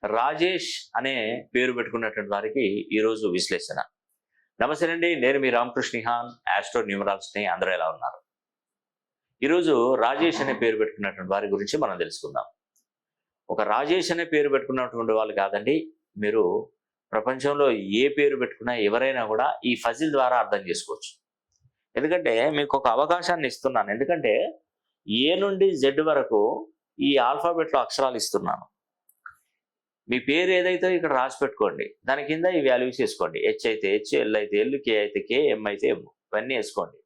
రాజేష్ అనే పేరు పెట్టుకున్నటువంటి వారికి ఈరోజు విశ్లేషణ. నమస్తే అండి, నేను మీ రామకృష్ణ నిహాన్, ఆస్ట్రో న్యూమరాలజిస్ట్ని. అందరూ ఎలా ఉన్నారు? ఈరోజు రాజేష్ అనే పేరు పెట్టుకున్నటువంటి వారి గురించి మనం తెలుసుకుందాం. ఒక రాజేష్ అనే పేరు పెట్టుకున్నటువంటి వాళ్ళు కాదండి, మీరు ప్రపంచంలో ఏ పేరు పెట్టుకున్నా ఎవరైనా కూడా ఈ ఫజిల్ ద్వారా అర్థం చేసుకోవచ్చు. ఎందుకంటే మీకు ఒక అవకాశాన్ని ఇస్తున్నాను. ఎందుకంటే ఏ నుండి జెడ్ వరకు ఈ ఆల్ఫాబెట్లో అక్షరాలు ఇస్తున్నాను. మీ పేరు ఏదైతే ఇక్కడ రాసి పెట్టుకోండి, దాని కింద ఈ వాల్యూస్ వేసుకోండి. హెచ్ అయితే హెచ్, ఎల్ అయితే ఎల్, కే అయితే కే, ఎం అయితే ఎం, ఇవన్నీ వేసుకోండి.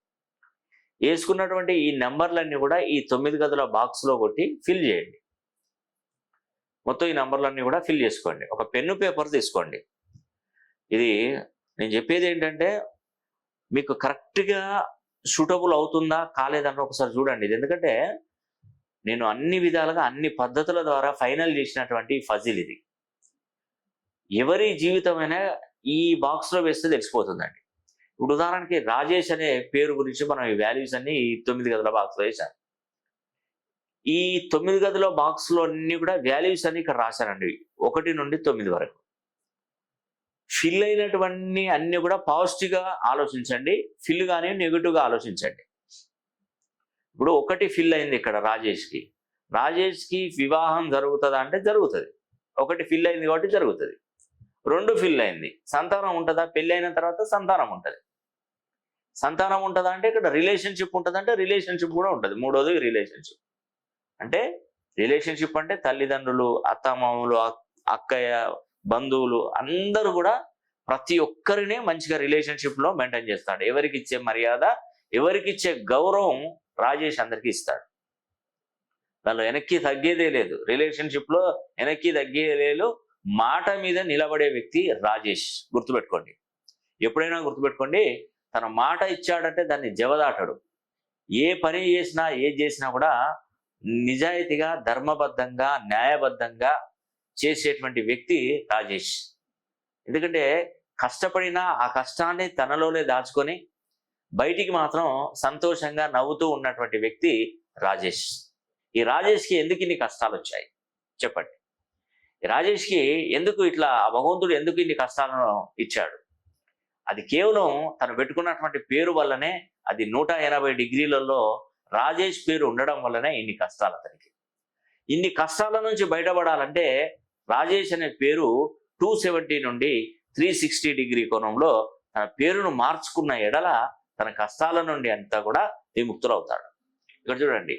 వేసుకున్నటువంటి ఈ నెంబర్లన్నీ కూడా ఈ 9 గదుల బాక్స్లో కొట్టి ఫిల్ చేయండి. మొత్తం ఈ నెంబర్లన్నీ కూడా ఫిల్ చేసుకోండి. ఒక పెన్ను పేపర్ తీసుకోండి. ఇది నేను చెప్పేది ఏంటంటే మీకు కరెక్ట్గా సూటబుల్ అవుతుందా కాలేదన్న ఒకసారి చూడండి. ఇది ఎందుకంటే నేను అన్ని విధాలుగా అన్ని పద్ధతుల ద్వారా ఫైనల్ చేసినటువంటి ఫజిల్ ఇది. ఎవరి జీవితమైనా ఈ బాక్స్లో వేస్తే తెలిసిపోతుందండి. ఇప్పుడు ఉదాహరణకి రాజేష్ అనే పేరు గురించి మనం ఈ వాల్యూస్ అన్ని ఈ 9 గదుల బాక్స్లో వేసాను. ఈ 9 గదుల బాక్స్లో అన్ని కూడా వాల్యూస్ అన్ని ఇక్కడ రాశానండి, 1 నుండి 9 వరకు. ఫిల్ అయినటువంటి అన్ని కూడా పాజిటివ్గా ఆలోచించండి, ఫిల్ కానీ నెగిటివ్గా ఆలోచించండి. ఇప్పుడు 1 ఫిల్ అయింది ఇక్కడ రాజేష్కి వివాహం జరుగుతుందా అంటే జరుగుతుంది. 1 ఫిల్ అయింది కాబట్టి జరుగుతుంది. 2 ఫిల్ అయింది, సంతానం ఉంటుందా? పెళ్ళి అయిన తర్వాత సంతానం ఉంటుంది. సంతానం ఉంటుందా అంటే ఇక్కడ రిలేషన్షిప్ ఉంటుంది, అంటే రిలేషన్షిప్ కూడా ఉంటుంది. 3వది రిలేషన్షిప్. అంటే రిలేషన్షిప్ అంటే తల్లిదండ్రులు, అత్తమామలు, అక్కయ్య, బంధువులు అందరూ కూడా ప్రతి ఒక్కరినే మంచిగా రిలేషన్షిప్లో మెయింటైన్ చేస్తాడు. ఎవరికి ఇచ్చే మర్యాద, ఎవరికి ఇచ్చే గౌరవం రాజేష్ అందరికీ ఇస్తాడు. దానిలో వెనక్కి తగ్గేదే లేదు. రిలేషన్షిప్లో వెనక్కి తగ్గేదే లేదు. మాట మీద నిలబడే వ్యక్తి రాజేష్. గుర్తుపెట్టుకోండి, ఎప్పుడైనా గుర్తుపెట్టుకోండి, తన మాట ఇచ్చాడంటే దాన్ని జవదాటడు. ఏ పని చేసినా ఏది చేసినా కూడా నిజాయితీగా, ధర్మబద్ధంగా, న్యాయబద్ధంగా చేసేటువంటి వ్యక్తి రాజేష్. ఎందుకంటే కష్టపడినా ఆ కష్టాన్ని తనలోనే దాచుకొని బయటికి మాత్రం సంతోషంగా నవ్వుతూ ఉన్నటువంటి వ్యక్తి రాజేష్. ఈ రాజేష్కి ఎందుకు ఇన్ని కష్టాలు వచ్చాయి చెప్పండి? ఈ రాజేష్కి ఎందుకు ఇట్లా భగవంతుడు ఎందుకు ఇన్ని కష్టాలను ఇచ్చాడు? అది కేవలం తను పెట్టుకున్నటువంటి పేరు వల్లనే. అది 180 డిగ్రీలలో రాజేష్ పేరు ఉండడం వల్లనే ఇన్ని కష్టాలు అతనికి. ఇన్ని కష్టాల నుంచి బయటపడాలంటే రాజేష్ అనే పేరు 270 నుండి 360 డిగ్రీ కోణంలో తన పేరును మార్చుకున్న ఎడల తన కష్టాల నుండి అంతా కూడా విముక్తులవుతాడు. ఇక్కడ చూడండి,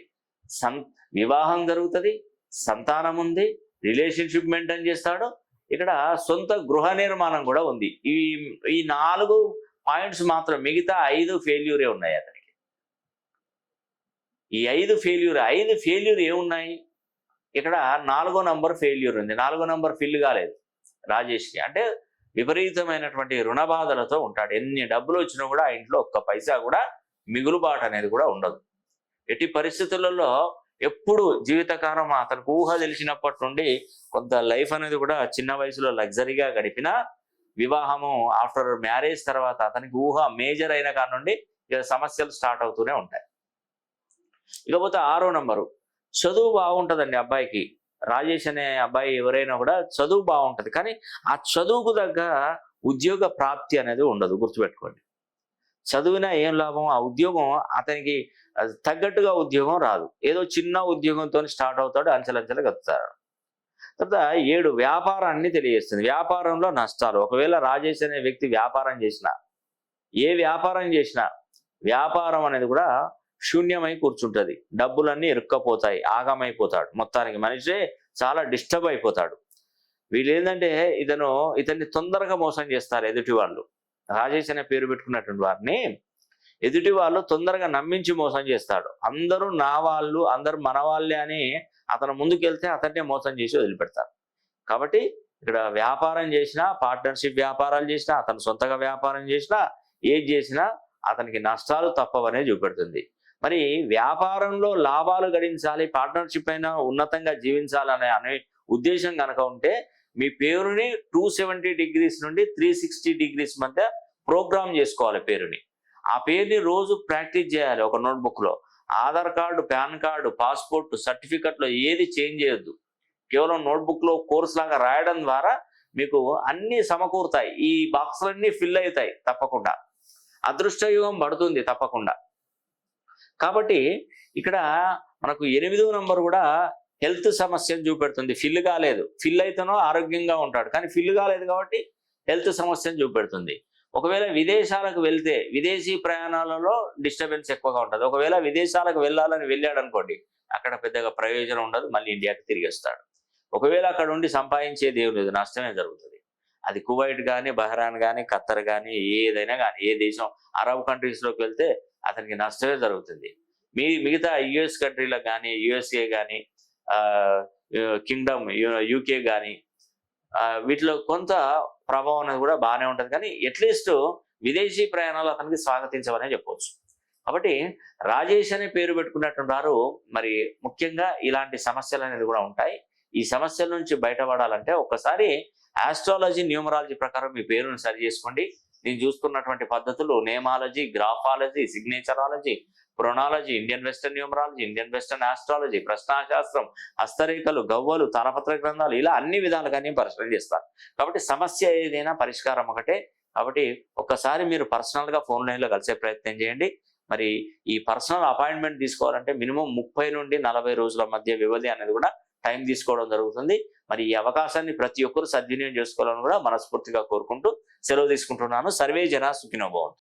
వివాహం జరుగుతుంది, సంతానం ఉంది, రిలేషన్షిప్ మెయింటైన్ చేస్తాడు. ఇక్కడ సొంత గృహ నిర్మాణం కూడా ఉంది. ఈ 4 పాయింట్స్ మాత్రం, మిగతా 5 ఫెయిల్యూరే ఉన్నాయి అతనికి. ఈ 5 ఫెయిల్యూర్ ఏమున్నాయి? ఇక్కడ 4వ నంబర్ ఫెయిల్యూర్ ఉంది. 4వ నంబర్ ఫిల్ కాలేదు రాజేష్కి. అంటే విపరీతమైనటువంటి రుణ బాధలతో ఉంటాడు. ఎన్ని డబ్బులు వచ్చినా కూడా ఆ ఇంట్లో ఒక్క పైసా కూడా మిగులుబాటు అనేది కూడా ఉండదు. ఎట్టి పరిస్థితులలో ఎప్పుడు జీవితకాలం అతనికి ఊహ తెలిసినప్పటి నుండి కొంత లైఫ్ అనేది కూడా చిన్న వయసులో లగ్జరీగా గడిపినా, వివాహము ఆఫ్టర్ మ్యారేజ్ తర్వాత అతనికి ఊహ మేజర్ అయిన కాడ నుండి సమస్యలు స్టార్ట్ అవుతూనే ఉంటాయి. ఇకపోతే 6వ నంబరు చదువు బాగుంటుందండి అబ్బాయికి. రాజేష్ అనే అబ్బాయి ఎవరైనా కూడా చదువు బాగుంటుంది, కానీ ఆ చదువుకు తగ్గ ఉద్యోగ ప్రాప్తి అనేది ఉండదు. గుర్తుపెట్టుకోండి, చదివినా ఏం లాభం? ఆ ఉద్యోగం అతనికి తగ్గట్టుగా ఉద్యోగం రాదు. ఏదో చిన్న ఉద్యోగంతో స్టార్ట్ అవుతాడు, అంచెలంచెలు గడుపుతాడు. తర్వాత 7 వ్యాపారాన్ని తెలియజేస్తుంది. వ్యాపారంలో నష్టాలు. ఒకవేళ రాజేష్ అనే వ్యక్తి వ్యాపారం చేసినా, ఏ వ్యాపారం చేసినా వ్యాపారం అనేది కూడా శూన్యమై కూర్చుంటుంది. డబ్బులన్నీ ఇరుక్కపోతాయి, ఆగమైపోతాడు. మొత్తానికి మనిషే చాలా డిస్టర్బ్ అయిపోతాడు. వీళ్ళు ఏంటంటే ఇతన్ని తొందరగా మోసం చేస్తారు ఎదుటి వాళ్ళు. రాజేష్ అనే పేరు పెట్టుకున్నటువంటి వారిని ఎదుటి వాళ్ళు తొందరగా నమ్మించి మోసం చేస్తాడు. అందరూ నా వాళ్ళు, అందరూ మన వాళ్ళే అని అతను ముందుకెళ్తే అతన్నే మోసం చేసి వదిలిపెడతారు. కాబట్టి ఇక్కడ వ్యాపారం చేసినా, పార్ట్నర్షిప్ వ్యాపారాలు చేసినా, అతను సొంతగా వ్యాపారం చేసినా, ఏది చేసినా అతనికి నష్టాలు తప్పవనే చూపెడుతుంది. మరి వ్యాపారంలో లాభాలు గడించాలి, పార్ట్నర్షిప్ అయినా ఉన్నతంగా జీవించాలనే ఉద్దేశం కనుక ఉంటే మీ పేరుని 270 డిగ్రీస్ నుండి 360 డిగ్రీస్ మధ్య ప్రోగ్రామ్ చేసుకోవాలి పేరుని. ఆ పేరుని రోజు ప్రాక్టీస్ చేయాలి ఒక నోట్బుక్లో. Aadhaar card, PAN card, passport, సర్టిఫికెట్లో ఏది చేంజ్ చేయొద్దు. కేవలం నోట్బుక్ లో కోర్స్ లాగా రాయడం ద్వారా మీకు అన్ని సమకూరుతాయి. ఈ బాక్సులన్నీ ఫిల్ అవుతాయి తప్పకుండా. అదృష్టయుగం పడుతుంది తప్పకుండా. కాబట్టి ఇక్కడ మనకు 8వ నంబర్ కూడా హెల్త్ సమస్యను చూపెడుతుంది. ఫిల్ కాలేదు, ఫిల్ అయితేనో ఆరోగ్యంగా ఉంటాడు, కానీ ఫిల్ కాలేదు కాబట్టి హెల్త్ సమస్యను చూపెడుతుంది. ఒకవేళ విదేశాలకు వెళ్తే విదేశీ ప్రయాణాలలో డిస్టర్బెన్స్ ఎక్కువగా ఉంటుంది. ఒకవేళ విదేశాలకు వెళ్ళాలని వెళ్ళాడు అనుకోండి, అక్కడ పెద్దగా ప్రయోజనం ఉండదు, మళ్ళీ ఇండియాకి తిరిగి వస్తాడు. ఒకవేళ అక్కడ ఉండి సంపాదించేది ఏం లేదు, నష్టమే జరుగుతుంది. అది కువైట్ కానీ, బహ్రాన్ కానీ, ఖత్తర్ కానీ, ఏదైనా కానీ, ఏ దేశం అరబ్ కంట్రీస్లోకి వెళ్తే అతనికి నష్టమే జరుగుతుంది. మిగతా యుఎస్ కంట్రీలకు కానీ, యుఎస్ఏ కానీ, కింగ్డమ్ యూకే కానీ, వీటిలో కొంత ప్రభావం అనేది కూడా బాగానే ఉంటుంది, కానీ అట్లీస్ట్ విదేశీ ప్రయాణాలు అతనికి స్వాగతించవనే చెప్పవచ్చు. కాబట్టి రాజేష్ అనే పేరు పెట్టుకున్నటువంటి వారు మరి ముఖ్యంగా ఇలాంటి సమస్యలు అనేది కూడా ఉంటాయి. ఈ సమస్యల నుంచి బయటపడాలంటే ఒక్కసారి ఆస్ట్రాలజీ, న్యూమరాలజీ ప్రకారం మీ పేరును సరి చేసుకోండి. నేను చూస్తున్నటువంటి పద్ధతులు nameology, graphology, signaturology, pronology, Indian western numerology, Indian western astrology, ప్రశ్నాశాస్త్రం, హస్తరేఖలు, గవ్వలు, తాళపత్ర గ్రంథాలు, ఇలా అన్ని విధాలుగా నేను పరిశీలన చేస్తాను. కాబట్టి సమస్య ఏదైనా పరిష్కారం ఒకటే. కాబట్టి ఒక్కసారి మీరు పర్సనల్గా ఫోన్ లైన్లో కలిసే ప్రయత్నం చేయండి. మరి ఈ పర్సనల్ అపాయింట్మెంట్ తీసుకోవాలంటే మినిమం 30 నుండి 40 రోజుల మధ్య వ్యవధి అనేది కూడా టైం తీసుకోవడం జరుగుతుంది. మరి ఈ అవకాశాన్ని ప్రతి ఒక్కరు సద్వినియోగం చేసుకోవాలని కూడా మనస్ఫూర్తిగా కోరుకుంటూ సెలవు తీసుకుంటున్నాను. సర్వే జన సుఖినో భవంతు.